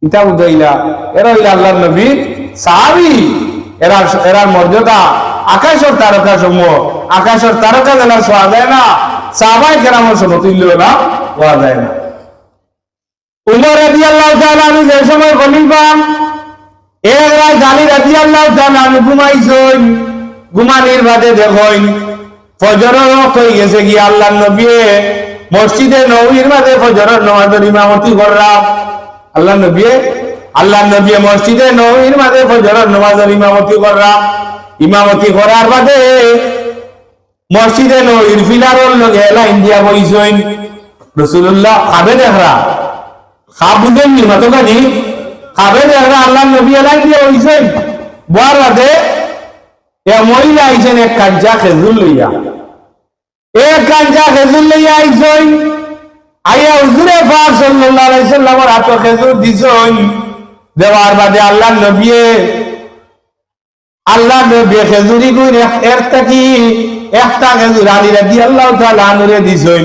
ইটা বুঝাইলা এরা হইলা আল্লাহর নবীর সাহাবী। এরার মর্যাদা আকাশের তারকা সমূহ, আকাশের তারকা যেন ছোঁয়া যায় না, সাহাবায়ে কেরামের সমতুল্য না হওয়া যায় না। উমর রাদিয়াল্লাহু তাআলা আনহু যে সময় খলিফা, এক রাত আলী রাদিয়াল্লাহু তাআলা আনহু ঘুমাইছেন। ঘুমানির বাদে দেখেন ফজরের ওয়াক্ত হয়ে গেছে কি আল্লাহর নবী মসজিদে নববীর মাঝে ফজরের নামাজের ইমামতি করলাম। আল্লাহর নবী মসজিদে নববীর মাঝে ফজরের নামাজের ইমামতি করলাম। ইমামতি করার বাদে মসজিদে নববীর ফিলারর লগে লাইন দিয়া বইছেন। রাসূলুল্লাহ খাবে দেখরা, খাব বুঝেন নি মাতকানি খাবে দেখরা আল্লাহর নবী লাইন দিয়া বইছেন। বয়ার বাদে এ মহিলা আইছেন এক কাঞ্চা খেজুর লইয়া, আইছেন। আইয়া হুজুরে পাক সাল্লাল্লাহু আলাইহি সাল্লামের হাতে খেজুর দিছেন। দেওয়ার বাদে আল্লাহর নবী খেজুরি গুণ একটা খেজুর আলী রাদিয়াল্লাহু তাআলা আনহুরে দিছেন,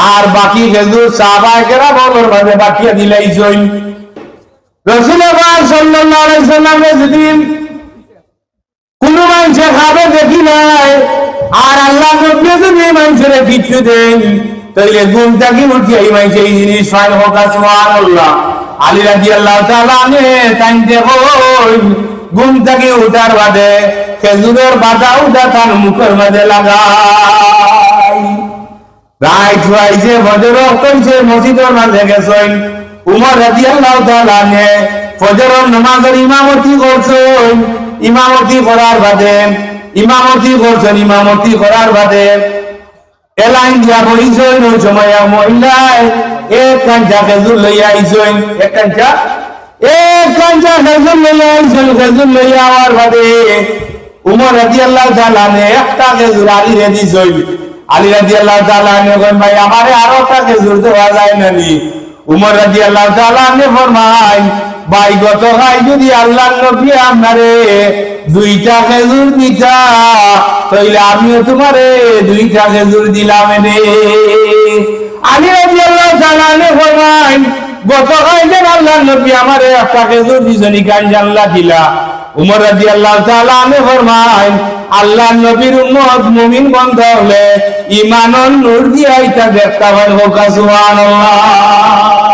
আর বাকি খেজুর সাহাবায়ে কেরামের মাঝে বাকিয়া দিলাইছেন। রাসূল পাক সাল্লাল্লাহু আলাইহি সাল্লামে যদি কোন মানুষে খাবে দেখি নাই, আর আল্লাহ নবী যদি মানুষের কিছু দেন, তাহলে ঘুমটা কি উঠি এই মানুষ এই জিনিস ফাইন হোক। সুবহানাল্লাহ। আলী রাদিয়াল্লাহু তাআলা টাইমতে কই ঘুম থেকে উঠার বাদে খেজুরের বাটা উঠা তার মুখের মাঝে লাগাই। রাইট রাইছে ফজর কইছে মসজিদের মাঝে গেছেন। উমর রাদিয়াল্লাহু তাআলা ফজরের নামাজের ইমামতি করছেন। ইমামতি করার বাদে এলাইন দিয়া বইছেন। ওই সময় মহিলায় এক কাঞ্চা খেজুর লইয়া আইছেন। এক কাঞ্চা খেজুর লইয়া আইছেন। খেজুর লইয়া আওয়ার বাদে উমর রাদিয়াল্লাহু তাআলা একটা খেজুর আলীরে দিছেন। আলী রাদিয়াল্লাহু তাআলা কইন ভাই আমারে আরো একটা খেজুর দেওয়া যায় নানি? উমর রাদিয়াল্লাহু তাআলা ফরমায় ভাই গত ভাই যদি আল্লাহর নবী আপনারে দুইটা খেজুর দিতা, তাইলে আমিও তোমারে দুইটা খেজুর দিলাম রে। আলী রাদিয়াল্লাহু তাআলা ফরমায় গত ভাই যেন আল্লাহর নবী আমারে একটা খেজুর দিছেন, কান জানলা দিলা। উমর রাদিয়াল্লাহু তাআলা ফরমায় আল্লাহর নবীর উম্মত মুমিন বন্ধ হলে ঈমানের নূর দিয়া এটা দেখতে হয়। সুবহানাল্লাহ।